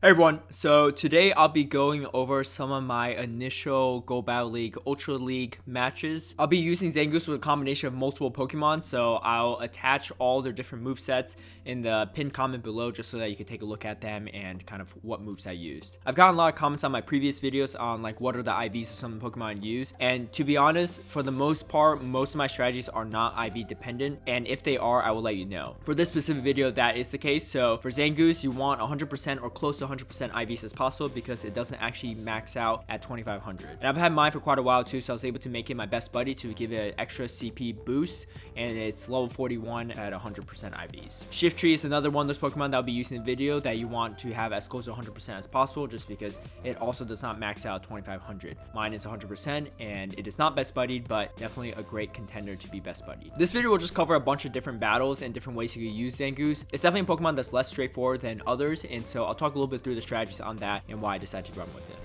Hey everyone, so today I'll be going over some of my initial Go Battle League Ultra League matches. I'll be using Zangoose with a combination of multiple Pokemon, so I'll attach all their different movesets in the pinned comment below just so that you can take a look at them and kind of what moves I used. I've gotten a lot of comments on my previous videos on like what are the IVs of some Pokemon I use, and to be honest, for the most part, most of my strategies are not IV dependent, and if they are, I will let you know. For this specific video, that is the case. So for Zangoose, you want 100% or close to 100% IVs as possible because it doesn't actually max out at 2500. And I've had mine for quite a while too, so I was able to make it my best buddy to give it an extra CP boost, and it's level 41 at 100% IVs. Shiftry is another one of those Pokemon that I'll be using in the video that you want to have as close to 100% as possible just because it also does not max out at 2500. Mine is 100% and it is not best buddied, but definitely a great contender to be best buddied. This video will just cover a bunch of different battles and different ways you can use Zangoose. It's definitely a Pokemon that's less straightforward than others, and so I'll talk a little bit through the strategies on that and why I decided to run with it.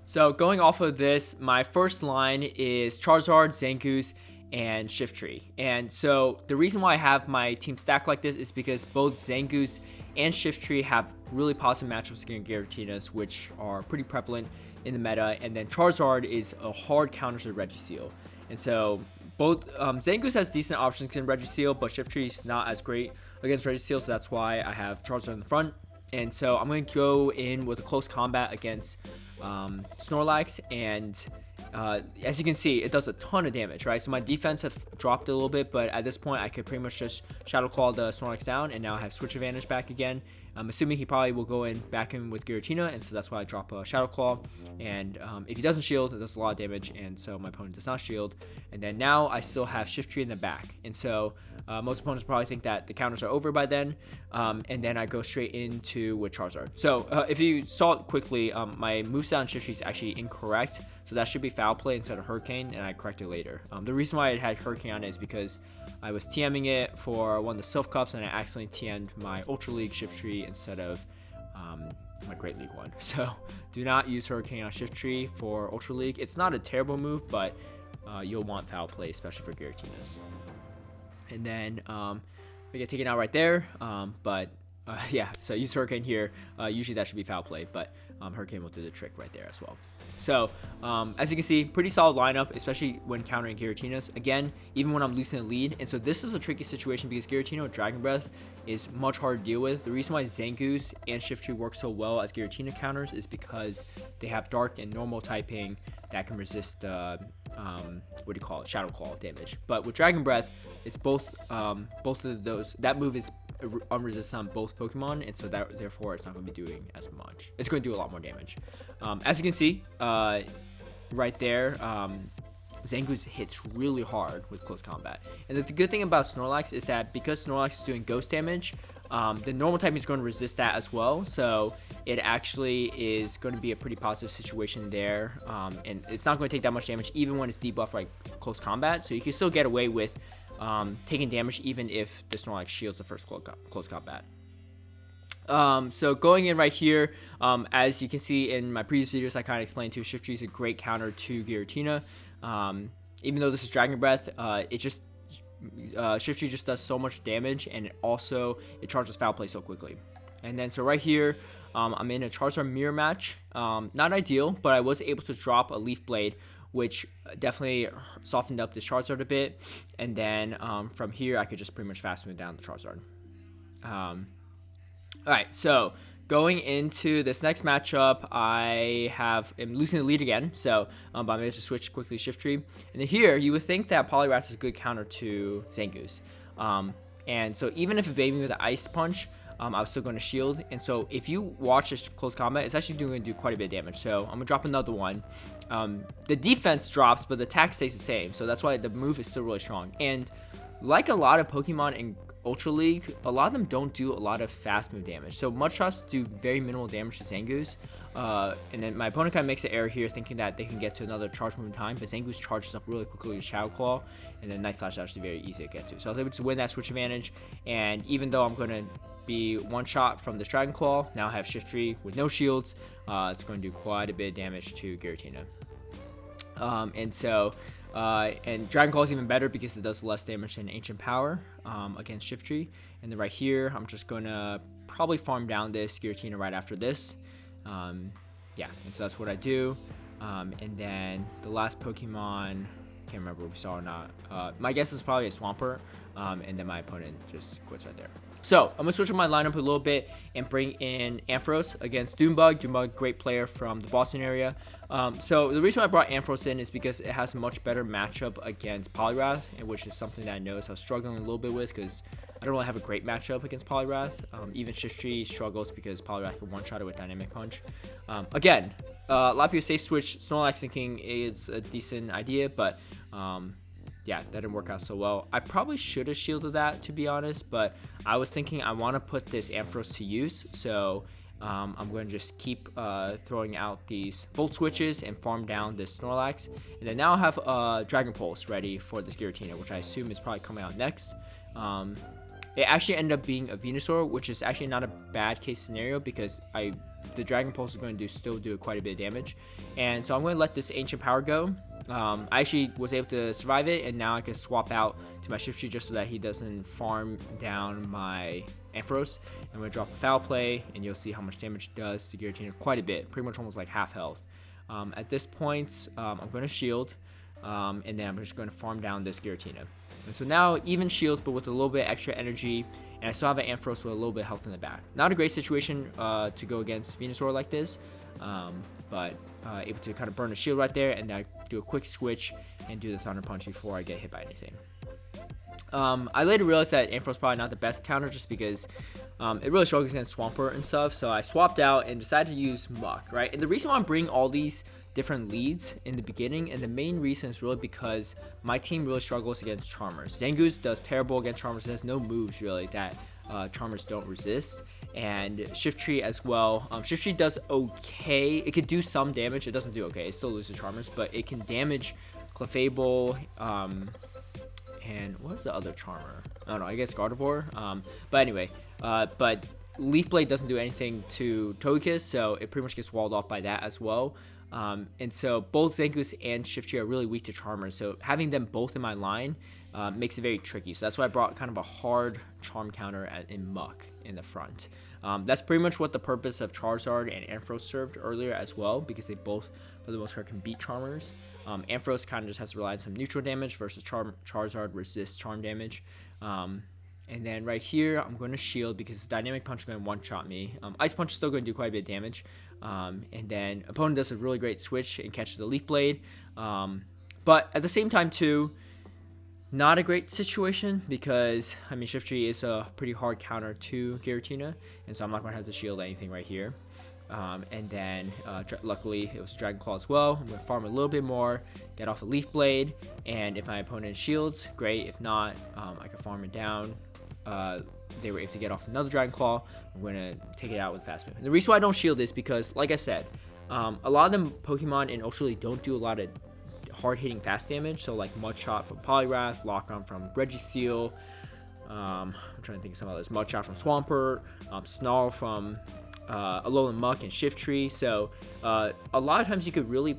So going off of this, my first line is Charizard, Zangoose, and Shiftry. And so the reason why I have my team stacked like this is because both Zangoose and Shiftry have really positive matchups against Gyarados, which are pretty prevalent in the meta. And then Charizard is a hard counter to Registeel. And so both Zangoose has decent options against Registeel, but Shiftry is not as great against Registeel, so that's why I have Charizard in the front. And so I'm going to go in with a close combat against Snorlax, and as you can see, it does a ton of damage, right? So my defense have dropped a little bit, but at this point I could pretty much just Shadow Claw the Snorlax down, and now I have switch advantage back again. I'm assuming he probably will go in back in with Giratina, and so that's why I drop a Shadow Claw. And if he doesn't shield, it does a lot of damage, and so my opponent does not shield. And then now I still have Shiftry in the back, and so most opponents probably think that the counters are over by then, and then I go straight into with Charizard. So if you saw it quickly, my moveset on Shiftry is actually incorrect, so that should be Foul Play instead of Hurricane, and I correct it later. The reason why it had Hurricane on it is because I was TMing it for one of the Silph Cups, and I accidentally TM'd my Ultra League Shiftry instead of my Great League one. So do not use Hurricane on Shiftry for Ultra League. It's not a terrible move, but you'll want Foul Play, especially for Giratinas. And then we get taken out right there, yeah, so use Hurricane here. Usually that should be Foul Play, but Hurricane will do the trick right there as well. So as you can see, pretty solid lineup, especially when countering Giratinas. Again, even when I'm losing the lead. And so this is a tricky situation because Giratina with Dragon Breath is much harder to deal with. The reason why Zangoose and Shiftry work so well as Giratina counters is because they have Dark and Normal typing that can resist what do you call it, Shadow Claw damage. But with Dragon Breath, it's both of those. That move is unresisted on both Pokemon, and so that therefore it's not going to be doing as much. It's going to do a lot more damage. As you can see right there, Zangoose hits really hard with close combat. And the good thing about Snorlax is that because Snorlax is doing ghost damage, the normal type is going to resist that as well. So it actually is going to be a pretty positive situation there. And it's not going to take that much damage even when it's debuffed like close combat. So you can still get away with taking damage even if the Snorlax shields the first close combat. So going in right here, as you can see in my previous videos, I kind of explained too, Shiftry is a great counter to Giratina. Even though this is Dragon Breath, Shiftry just does so much damage, and it charges Foul Play so quickly. And then so right here, I'm in a Charizard mirror match. Not ideal, but I was able to drop a Leaf Blade, which definitely softened up this Charizard a bit. And then from here, I could just pretty much fast move down the Charizard. Alright, so going into this next matchup, I'm losing the lead again, so I'm able to switch quickly to Shiftry. And then here, you would think that Poliwrath is a good counter to Zangoose. And so even if it baited me with an Ice Punch, I was still going to shield. And so if you watch this close combat, it's actually going to do quite a bit of damage. So I'm going to drop another one. The defense drops, but the attack stays the same. So that's why the move is still really strong. And like a lot of Pokemon in Ultra League, a lot of them don't do a lot of fast move damage. So Mudshots do very minimal damage to Zangoose. And then my opponent kind of makes an error here thinking that they can get to another charge move in time, but Zangoose charges up really quickly with Shadow Claw, and then Night Slash is actually very easy to get to. So I was able to win that switch advantage, and even though I'm going to be one shot from this Dragon Claw, now I have Shiftry with no shields. It's going to do quite a bit of damage to Giratina. And Dragon Claw is even better because it does less damage than Ancient Power against Shiftry. And then right here, I'm just going to probably farm down this Giratina right after this. Yeah, and so that's what I do. And then the last Pokemon, can't remember if we saw or not. My guess is probably a Swampert, and then my opponent just quits right there. So I'm gonna switch up my lineup a little bit and bring in Ampharos against Doombug. Doombug, great player from the Boston area. So the reason I brought Ampharos in is because it has a much better matchup against Poliwrath, and which is something that I noticed I was struggling a little bit with because I don't really have a great matchup against Poliwrath. Even Shiftry struggles because Poliwrath can one-shot it with Dynamic Punch. Again, a lot of people safe switch Snorlax thinking it's a decent idea, but yeah, that didn't work out so well. I probably should have shielded that, to be honest, but I was thinking I want to put this Ampharos to use, so I'm going to just keep throwing out these Volt Switches and farm down this Snorlax. And then now I have Dragon Pulse ready for this Giratina, which I assume is probably coming out next. It actually ended up being a Venusaur, which is actually not a bad case scenario because the Dragon Pulse is going to still do quite a bit of damage. And so I'm going to let this Ancient Power go. I actually was able to survive it, and now I can swap out to my Shiftry just so that he doesn't farm down my Ampharos. I'm going to drop a Foul Play, and you'll see how much damage it does to Giratina, quite a bit, pretty much almost like half health. At this point, I'm going to shield, and then I'm just going to farm down this Giratina. And so now even shields, but with a little bit extra energy, and I still have an Ampharos with a little bit of health in the back. Not a great situation to go against Venusaur like this, but able to kind of burn a shield right there, and then I do a quick switch and do the Thunder Punch before I get hit by anything. I later realized that Ampharos is probably not the best counter just because it really struggles against Swampert and stuff, so I swapped out and decided to use Muck, right? And the reason why I'm bringing all these different leads in the beginning, and the main reason is really because my team really struggles against Charmers. Zangoose does terrible against Charmers. It has no moves really that Charmers don't resist, and Shiftry as well. Shiftry does okay. It could do some damage. It doesn't do okay. It still loses Charmers, but it can damage Clefable, and what's the other Charmer? I don't know. I guess Gardevoir. But anyway, but Leaf Blade doesn't do anything to Togekiss, so it pretty much gets walled off by that as well. And so both Zangoose and Shiftry are really weak to Charmers, so having them both in my line makes it very tricky. So that's why I brought kind of a hard Charm counter in Muck in the front. That's pretty much what the purpose of Charizard and Ampharos served earlier as well, because they both, for the most part, can beat Charmers. Ampharos kind of just has to rely on some neutral damage versus Charizard resists Charm damage. And then right here, I'm going to shield because Dynamic Punch is going to one-shot me. Ice Punch is still going to do quite a bit of damage. And then opponent does a really great switch and catches the Leaf Blade. But at the same time, too, not a great situation because, I mean, Shiftry is a pretty hard counter to Giratina. And so I'm not going to have to shield anything right here. And then, luckily, it was Dragon Claw as well. I'm going to farm a little bit more, get off a Leaf Blade. And if my opponent shields, great. If not, I can farm it down. They were able to get off another Dragon Claw. I'm going to take it out with Fast Move. And the reason why I don't shield is because, like I said, a lot of them Pokemon in Ultra League don't do a lot of hard-hitting fast damage. So, like Mud Shot from Poliwrath, Lock On from Registeel. I'm trying to think of some others. Mud Shot from Swampert, Snarl from Alolan Muck and Shiftry. So, a lot of times you could really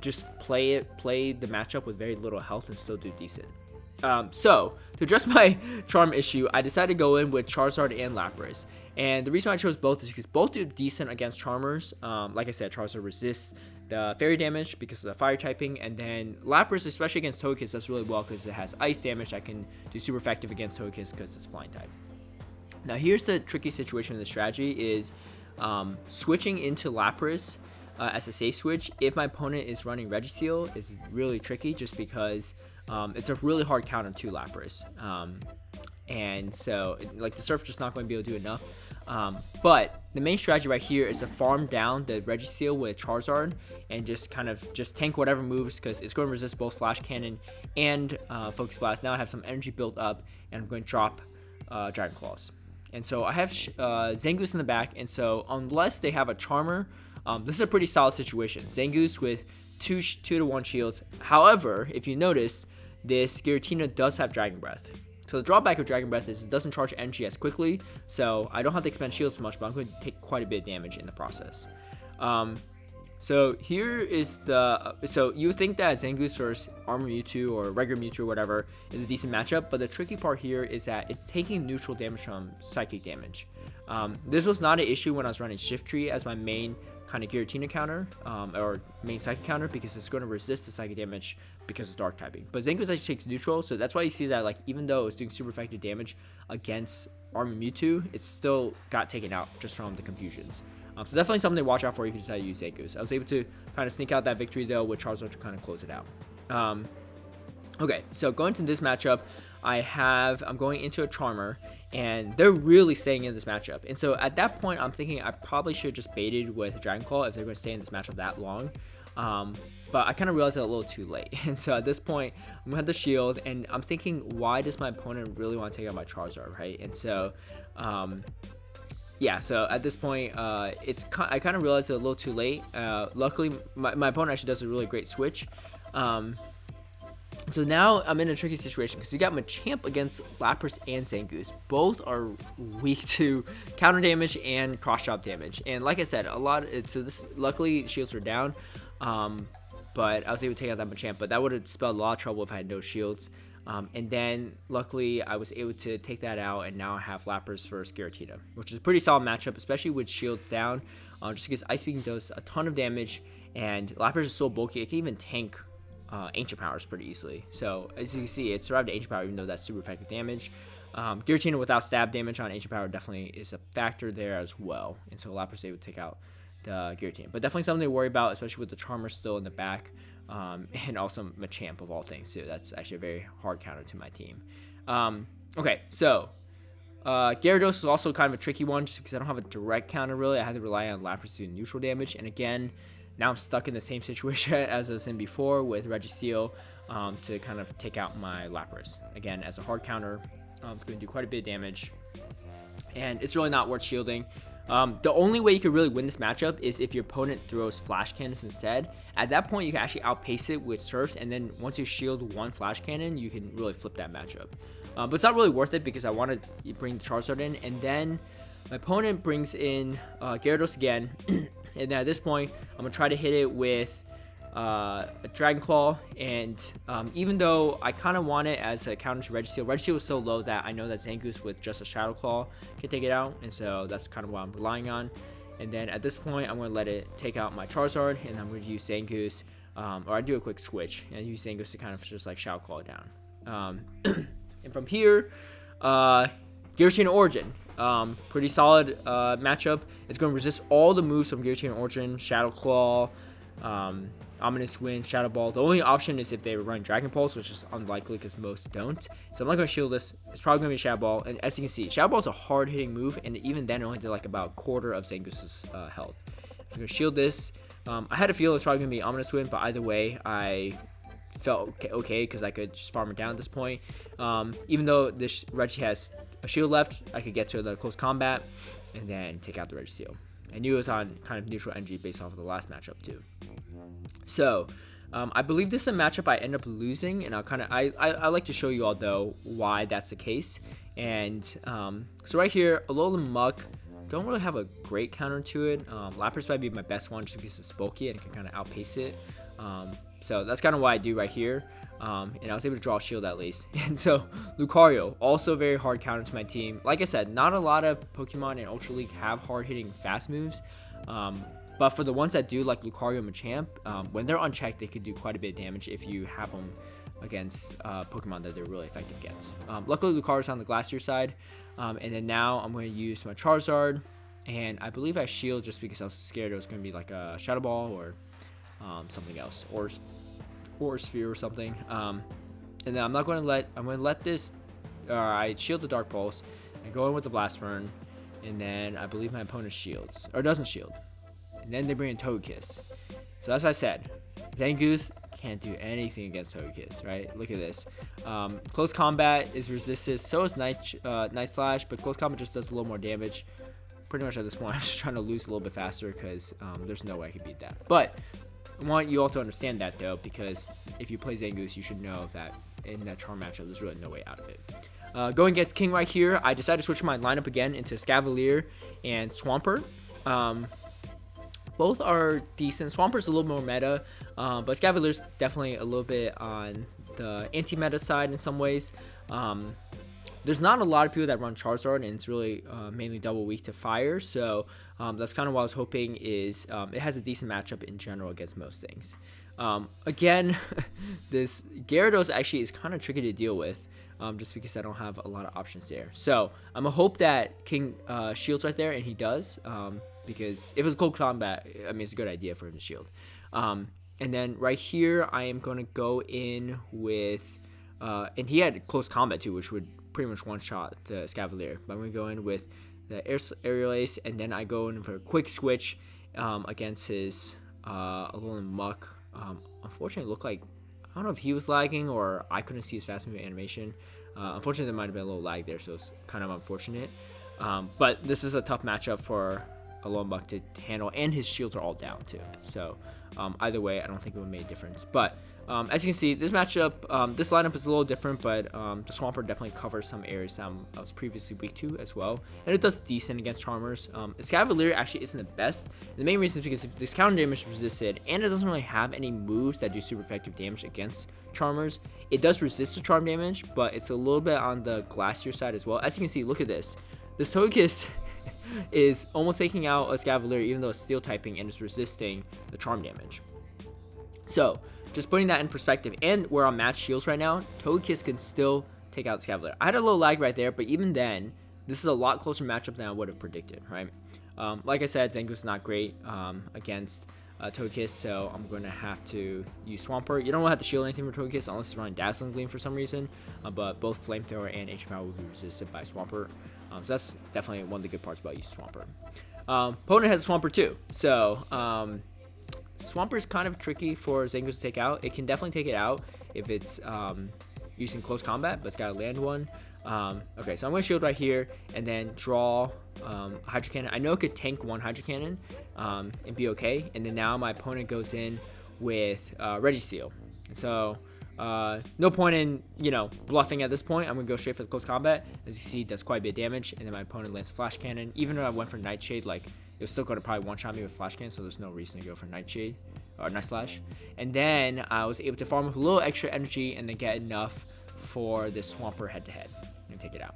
just play the matchup with very little health and still do decent. So, to address my Charm issue, I decided to go in with Charizard and Lapras. And the reason I chose both is because both do decent against Charmers. Like I said, Charizard resists the Fairy damage because of the Fire typing. And then Lapras, especially against Togekiss, does really well because it has Ice damage that can do super effective against Togekiss because it's Flying type. Now, here's the tricky situation in the strategy is switching into Lapras as a safe switch if my opponent is running Registeel is really tricky just because it's a really hard counter to Lapras. And so, like, the Surf just not going to be able to do enough. But the main strategy right here is to farm down the Registeel with Charizard and just kind of just tank whatever moves because it's going to resist both Flash Cannon and Focus Blast. Now I have some energy built up and I'm going to drop Dragon Claws. And so I have Zangoose in the back, and so unless they have a Charmer, this is a pretty solid situation. Zangoose with 2 to 1 shields. However, if you notice, this Giratina does have Dragon Breath. So the drawback of Dragon Breath is it doesn't charge energy as quickly, so I don't have to expend shields much, but I'm going to take quite a bit of damage in the process. So here is the so you would think that Zangoose versus Armor Mewtwo or regular Mewtwo or whatever is a decent matchup, but the tricky part here is that it's taking neutral damage from psychic damage. This was not an issue when I was running Shift Tree as my main kind of Giratina counter or main psychic counter, because it's going to resist the psychic damage because of dark typing. But Zangoose actually takes neutral, so that's why you see that, like, even though it's doing super effective damage against Armor Mewtwo, it still got taken out just from the confusions. So definitely something to watch out for if you decide to use Zangoose. I was able to kind of sneak out that victory though with Charizard to kind of close it out. Okay, so going to this matchup, I'm going into a Charmer, and they're really staying in this matchup. And so at that point, I'm thinking I probably should have just baited with Dragon Claw if they're going to stay in this matchup that long. But I kind of realized it a little too late. And so at this point, I'm going to have the shield, and I'm thinking, why does my opponent really want to take out my Charizard, right? And so, yeah, so at this point, I kind of realized it a little too late. Luckily, my opponent actually does a really great switch. So now I'm in a tricky situation because you got Machamp against Lapras and Zangoose. Both are weak to counter damage and cross chop damage. And like I said, luckily shields were down. But I was able to take out that Machamp, but that would have spelled a lot of trouble if I had no shields. And then luckily I was able to take that out, and now I have Lapras versus Giratina, which is a pretty solid matchup, especially with shields down, just because Ice Beam does a ton of damage, and Lapras is so bulky it can even tank Ancient Powers pretty easily. So as you can see, it survived Ancient Power even though that's super effective damage. Giratina without stab damage on Ancient Power definitely is a factor there as well, and so Lapras is able to take out the Giratina, but definitely something to worry about, especially with the Charmer still in the back. And also Machamp of all things too. That's actually a very hard counter to my team. Okay, so Gyarados is also kind of a tricky one just because I don't have a direct counter really. I had to rely on Lapras to do neutral damage, and again, now I'm stuck in the same situation as I was in before with Registeel to kind of take out my Lapras. Again, as a hard counter, it's going to do quite a bit of damage, and it's really not worth shielding. The only way you can really win this matchup is if your opponent throws Flash Cannons instead. At that point, you can actually outpace it with Surfs, and then once you shield one Flash Cannon, you can really flip that matchup. But it's not really worth it because I want to bring the Charizard in, and then my opponent brings in Gyarados again, and then at this point, I'm going to try to hit it with a Dragon Claw, and even though I kind of want it as a counter to Registeel is so low that I know that Zangoose with just a Shadow Claw can take it out, and so that's kind of what I'm relying on. And then at this point, I'm going to let it take out my Charizard, and I'm going to use Zangoose, or I do a quick switch and use Zangoose to kind of just like Shadow Claw it down. And from here, Giratina Origin. Pretty solid matchup. It's going to resist all the moves from Giratina Origin, Shadow Claw, Ominous Wind, Shadow Ball. The only option is if they run Dragon Pulse, which is unlikely because most don't. So I'm not going to shield this. It's probably going to be Shadow Ball. And as you can see, Shadow Ball is a hard-hitting move, and even then it only did like about a quarter of Zangoose's health. So I'm going to shield this. I had a feel it's probably going to be Ominous Wind, but either way, I felt okay because I could just farm it down at this point. Even though this Reggie has a shield left, I could get to the close combat and then take out the Registeel. I knew it was on kind of neutral energy based off of the last matchup too. So I believe this is a matchup I end up losing, and I like to show you all though why that's the case. And so right here, Alolan Muck, don't really have a great counter to it. Lapras might be my best one just because it's bulky and it can kind of outpace it. So that's kind of what I do right here. And I was able to draw a shield at least. And so Lucario, also very hard counter to my team. Like I said, not a lot of Pokemon in Ultra League have hard hitting fast moves. But for the ones that do, like Lucario and Machamp, when they're unchecked, they could do quite a bit of damage if you have them against Pokemon that they're really effective against. Luckily, Lucario's on the Glacier side. And then now I'm going to use my Charizard. And I believe I shield just because I was scared it was going to be like a Shadow Ball or something else. Or Sphere or something. And then I'm going to let this, I shield the Dark Pulse and go in with the Blast Burn. And then I believe my opponent shields, or doesn't shield. And then they bring in Togekiss. So as I said, Zangoose can't do anything against Togekiss, right? Look at this. Close combat is resisted, so is Night Slash, but close combat just does a little more damage. Pretty much at this point, I'm just trying to lose a little bit faster because there's no way I could beat that. But I want you all to understand that though, because if you play Zangoose, you should know that in that Charm matchup, there's really no way out of it. Going against King right here, I decided to switch my lineup again into Escavalier and Swampert. Both are decent. Swamper's a little more meta, but Escavalier's definitely a little bit on the anti-meta side in some ways. There's not a lot of people that run Charizard, and it's really mainly double weak to fire, so that's kind of what I was hoping is it has a decent matchup in general against most things. Again, this Gyarados actually is kind of tricky to deal with, just because I don't have a lot of options there. So I'm going to hope that King shields right there, and he does, because if it's cold combat, I mean, it's a good idea for him to shield. And then right here, I am going to go in with, and he had close combat too, which would pretty much one-shot the Escavalier. But I'm going to go in with the Aerial Ace, and then I go in for a quick switch against his Alolan Muck. Unfortunately, it looked like, I don't know if he was lagging or I couldn't see his fast moving animation. Unfortunately, there might have been a little lag there, so it's kind of unfortunate. But this is a tough matchup for Alolan Muck to handle, and his shields are all down too. So either way, I don't think it would make a difference. But as you can see, this matchup, this lineup is a little different, but the Swampert definitely covers some areas that I was previously weak to as well. And it does decent against Charmers. Escavalier actually isn't the best. The main reason is because if this counter damage is resisted, and it doesn't really have any moves that do super effective damage against Charmers. It does resist the charm damage, but it's a little bit on the Glacier side as well. As you can see, look at this. This Togekiss is almost taking out Escavalier, even though it's steel typing and is resisting the charm damage. So, just putting that in perspective, and we're on match shields right now, Togekiss can still take out Escavalier. I had a little lag right there, but even then, this is a lot closer matchup than I would have predicted, right? Like I said, Zangoose is not great against Togekiss, so I'm going to have to use Swampert. You don't have to shield anything for Togekiss unless it's running Dazzling Gleam for some reason, but both Flamethrower and H Power will be resisted by Swampert. So that's definitely one of the good parts about using Swampert. Opponent has Swampert too, so Swampert is kind of tricky for Zangoose to take out. It can definitely take it out if it's using close combat, but it's got to land one. Okay, so I'm going to shield right here and then draw Hydro Cannon. I know it could tank one Hydro Cannon and be okay. And then now my opponent goes in with Registeel. So no point in, bluffing at this point. I'm going to go straight for the close combat. As you see, it does quite a bit of damage. And then my opponent lands Flash Cannon. Even though I went for Nightshade, like, it was still going to probably one-shot me with Flash Cannon, so there's no reason to go for Nightshade or Night Slash. And then I was able to farm with a little extra energy and then get enough for this Swampert head-to-head and take it out.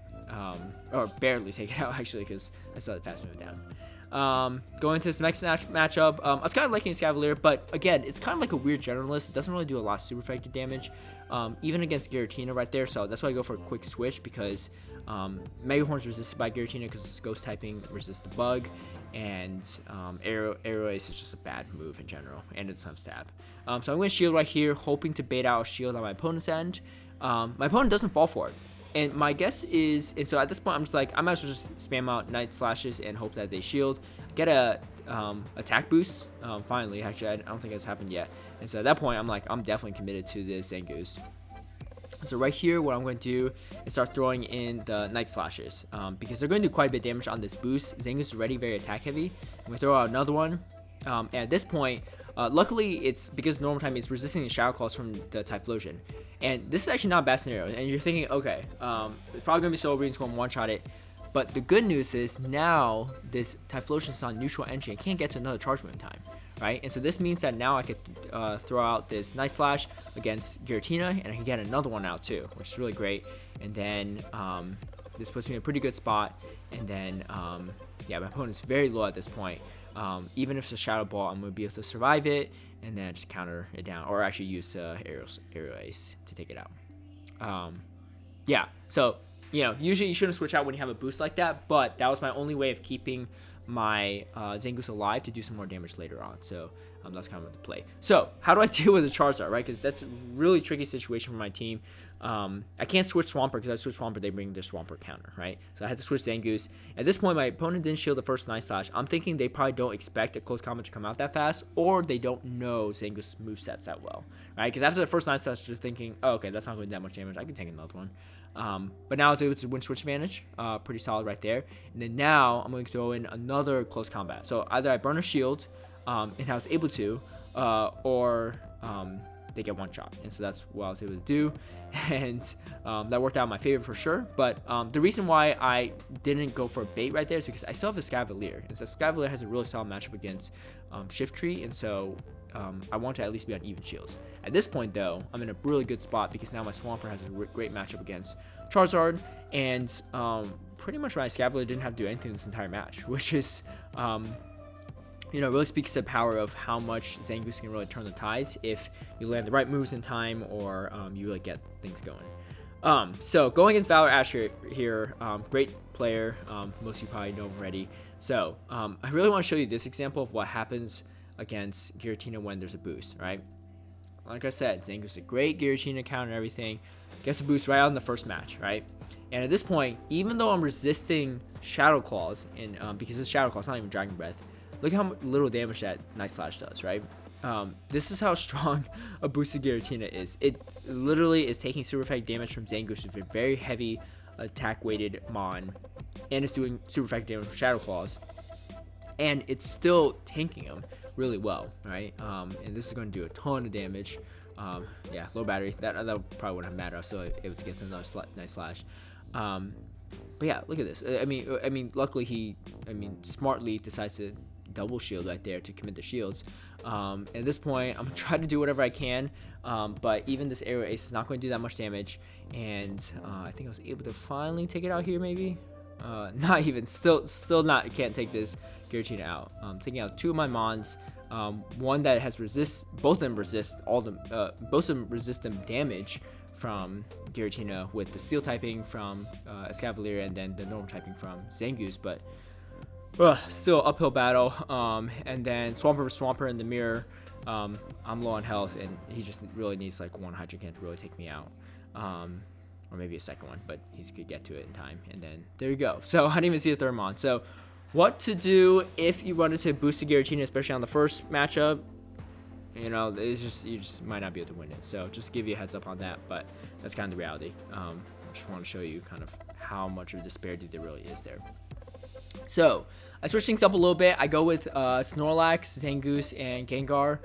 Or barely take it out, actually, because I still had fast move down. Going into this next matchup, I was kind of liking Escavalier, but again, it's kind of like a weird generalist. It doesn't really do a lot of super effective damage, even against Giratina right there. So that's why I go for a quick switch, because Mega Horn's resisted by Giratina because it's ghost typing, resists the bug, and Aerial Ace is just a bad move in general, and it's some stab. So I'm going to shield right here, hoping to bait out a shield on my opponent's end. My opponent doesn't fall for it. And my guess is, and so at this point, I'm just like, I might as well just spam out Night Slashes and hope that they shield. Get a attack boost, finally. Actually, I don't think it's happened yet. And so at that point, I'm like, I'm definitely committed to this Zangoose. So right here, what I'm going to do is start throwing in the Night Slashes, because they're going to do quite a bit of damage on this boost. Zangoose is already very attack heavy. I'm going to throw out another one. And at this point, luckily, it's because normal time it's resisting the Shadow Claws from the Typhlosion. And this is actually not a bad scenario. And you're thinking, okay, it's probably going to be Soul Reading, it's going to one-shot it. But the good news is now this Typhlosion is on neutral energy and can't get to another charge move in time, right? And so this means that now I could throw out this Night Slash against Giratina, and I can get another one out too, which is really great. And then this puts me in a pretty good spot. And then, yeah, my opponent's very low at this point. Even if it's a Shadow Ball, I'm going to be able to survive it and then just counter it down, or actually use Aerial Ace to take it out. Yeah, so, usually you shouldn't switch out when you have a boost like that, but that was my only way of keeping my Zangoose alive to do some more damage later on. So that's kind of the play. So how do I deal with the Charizard, right? Because that's a really tricky situation for my team. I can't switch Swampert, because I switch Swampert, they bring their Swampert counter, right? So I had to switch Zangoose. At this point, my opponent didn't shield the first Night Slash. I'm thinking they probably don't expect a close combat to come out that fast, or they don't know Zangoose movesets that well, right? Because after the first Night Slash, they're thinking, oh, okay, that's not going to do that much damage. I can take another one. But now I was able to win switch advantage, pretty solid right there. And then now I'm going to throw in another close combat. So either I burn a shield, and I was able to, or they get one shot. And so that's what I was able to do. And that worked out in my favor for sure. But the reason why I didn't go for a bait right there is because I still have Escavalier. And so Escavalier has a really solid matchup against Shift Tree. And so I want to at least be on even shields. At this point, though, I'm in a really good spot because now my Swampert has a great matchup against Charizard. And pretty much my Escavalier didn't have to do anything this entire match, which is... really speaks to the power of how much Zangoose can really turn the tides if you land the right moves in time or you really get things going. So going against Valor Ash here, great player. Most of you probably know already. So I really want to show you this example of what happens against Giratina when there's a boost, right? Like I said, Zangoose is a great Giratina counter and everything. Gets a boost right out in the first match, right? And at this point, even though I'm resisting Shadow Claws, and because this Shadow Claw is not even Dragon Breath, look how little damage that Night Slash does, right? This is how strong a boosted Giratina is. It literally is taking super effect damage from Zangoose with a very heavy attack weighted Mon, and it's doing super effect damage from Shadow Claws, and it's still tanking him really well, right? And this is going to do a ton of damage. Yeah, low battery. That probably wouldn't have mattered. I was still able to get to another Night Slash. But yeah, look at this. I mean, luckily he, smartly decides to double shield right there to commit the shields. At this point, I'm gonna try to do whatever I can, but even this Aerial Ace is not going to do that much damage, and I think I was able to finally take it out here, maybe. Not even, still not, can't take this Giratina out. Taking out two of my Mons, one that has both of them resist them damage from Giratina with the Steel typing from Escavalier, and then the normal typing from Zangoose, but still uphill battle. And then Swampert versus Swampert in the mirror. I'm low on health, and he just really needs like one Hydro Can to really take me out, or maybe a second one, but he could get to it in time. And then there you go. So I didn't even see the third Mon. So what to do if you wanted to boost the Giratina, especially on the first matchup? It's just, you just might not be able to win it. So just give you a heads up on that, but that's kind of the reality. I just want to show you kind of how much of a disparity there really is there. So I switch things up a little bit. I go with Snorlax, Zangoose, and Gengar.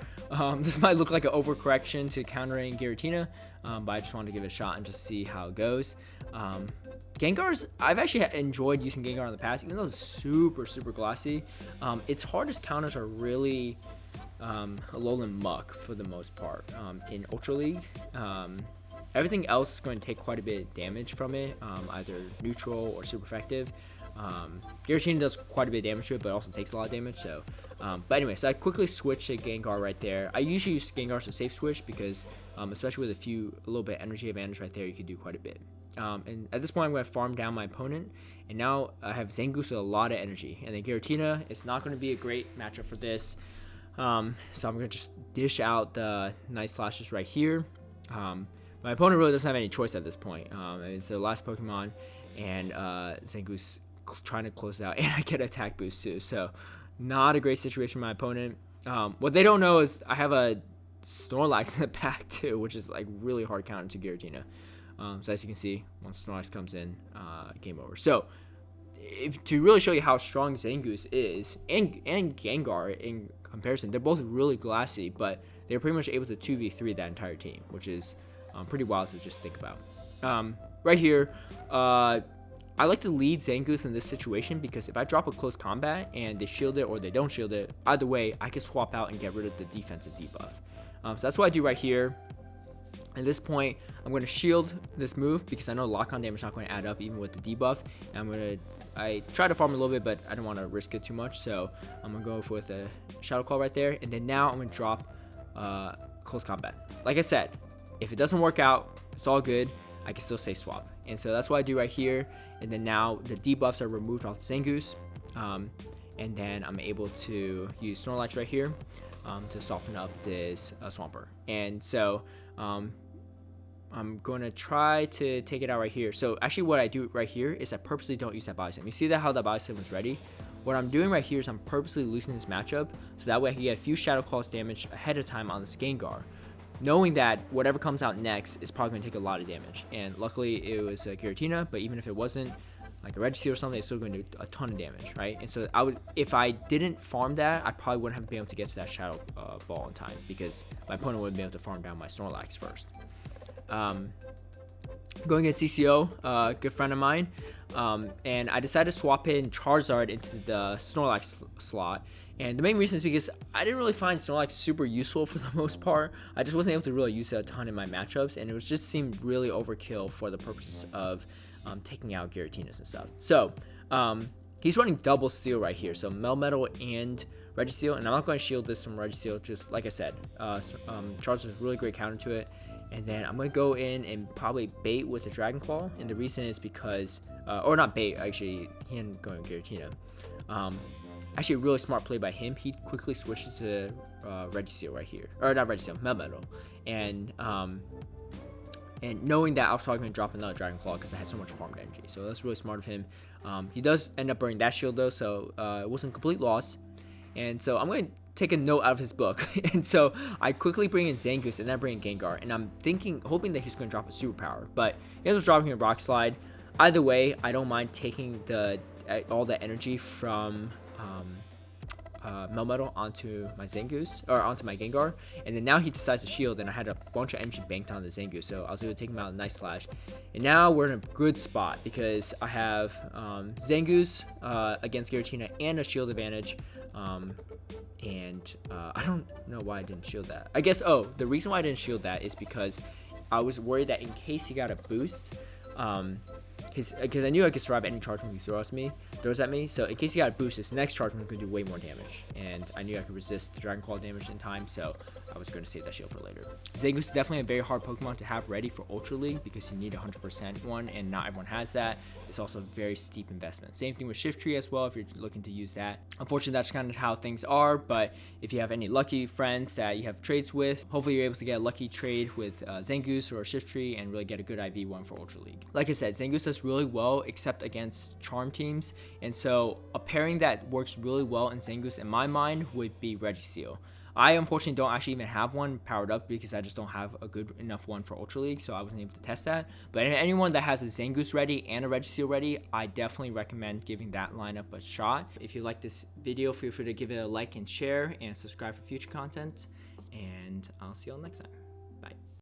This might look like an overcorrection to countering Giratina, but I just wanted to give it a shot and just see how it goes. I've actually enjoyed using Gengar in the past, even though it's super, super glossy. Its hardest counters are really Alolan Muck for the most part. In Ultra League, everything else is going to take quite a bit of damage from it, either neutral or super effective. Giratina does quite a bit of damage to it, but also takes a lot of damage. So, but anyway, so I quickly switched to Gengar right there. I usually use Gengar as a safe switch because, especially with a little bit energy advantage right there, you can do quite a bit. And at this point, I'm going to farm down my opponent, and now I have Zangoose with a lot of energy. And then Giratina, it's not going to be a great matchup for this. So I'm going to just dish out the Night Slashes right here. My opponent really doesn't have any choice at this point. It's the last Pokemon, and Zangoose trying to close it out, and I get an attack boost too. So not a great situation for my opponent. What they don't know is I have a Snorlax in the pack too, which is like really hard counter to Giratina. So as you can see, once Snorlax comes in, game over. So to really show you how strong Zangoose is, and Gengar in comparison, they're both really glassy, but they're pretty much able to 2v3 that entire team, which is pretty wild to just think about. Right here, I like to lead Zangoose in this situation because if I drop a close combat and they shield it or they don't shield it, either way, I can swap out and get rid of the defensive debuff. So that's what I do right here. At this point, I'm going to shield this move because I know lock-on damage is not going to add up even with the debuff. And I try to farm a little bit, but I don't want to risk it too much. So I'm going to go with a Shadow Claw right there. And then now I'm going to drop close combat. Like I said, if it doesn't work out, it's all good. I can still safe swap. And so that's what I do right here. And then now the debuffs are removed off the Zangoose. And then I'm able to use Snorlax right here to soften up this Swampert. And so I'm going to try to take it out right here. So actually what I do right here is I purposely don't use that Bison. You see that how that Bison was ready? What I'm doing right here is I'm purposely losing this matchup so that way I can get a few Shadow Claws damage ahead of time on this Gengar, knowing that whatever comes out next is probably going to take a lot of damage. And luckily it was Giratina, but even if it wasn't, like a Registeel or something, it's still going to do a ton of damage, right? And so if I didn't farm that, I probably wouldn't have been able to get to that Shadow Ball in time, because my opponent wouldn't be able to farm down my Snorlax first. Going against CCO, good friend of mine, and I decided to swap in Charizard into the Snorlax slot. And the main reason is because I didn't really find Snorlax super useful for the most part. I just wasn't able to really use it a ton in my matchups, and it was just seemed really overkill for the purposes of taking out Giratinas and stuff. So he's running double Steel right here, so Melmetal and Registeel, and I'm not going to shield this from Registeel, just like I said. Charizard is a really great counter to it. And then I'm going to go in and probably bait with the Dragon Claw, and the reason is because, or not bait, actually, he ended up going with Giratina. Actually, a really smart play by him. He quickly switches to Registeel right here, or not Registeel, Melmetal, and knowing that I was probably going to drop another Dragon Claw because I had so much farmed energy, so that's really smart of him. He does end up burning that shield though, so it wasn't a complete loss. And so I'm going to take a note out of his book, and so I quickly bring in Zangoose and then bring in Gengar, and I'm hoping that he's going to drop a superpower, but he ends up dropping a Rock Slide. Either way, I don't mind taking all the energy from Melmetal onto my Zangoose, or onto my Gengar, and then now he decides to shield, and I had a bunch of energy banked on the Zangoose, so I was able to take him out with a nice slash. And now we're in a good spot because I have Zangoose against Giratina and a shield advantage. I don't know why I didn't shield that. I guess, the reason why I didn't shield that is because I was worried that in case he got a boost, because I knew I could survive any charge move he throws at me. So in case he got a boost, his next charge move could do way more damage, and I knew I could resist the Dragon Claw damage in time, so I was going to save that shield for later. Zangoose is definitely a very hard Pokemon to have ready for Ultra League because you need 100% one, and not everyone has that. It's also a very steep investment. Same thing with Shiftry as well if you're looking to use that. Unfortunately, that's kind of how things are, but if you have any lucky friends that you have trades with, hopefully you're able to get a lucky trade with Zangoose or Shiftry and really get a good IV1 for Ultra League. Like I said, Zangoose does really well except against Charm teams, and so a pairing that works really well in Zangoose in my mind would be Registeel. I unfortunately don't actually even have one powered up because I just don't have a good enough one for Ultra League, so I wasn't able to test that. But anyone that has a Zangoose ready and a Registeel ready, I definitely recommend giving that lineup a shot. If you like this video, feel free to give it a like and share and subscribe for future content, and I'll see you all next time. Bye.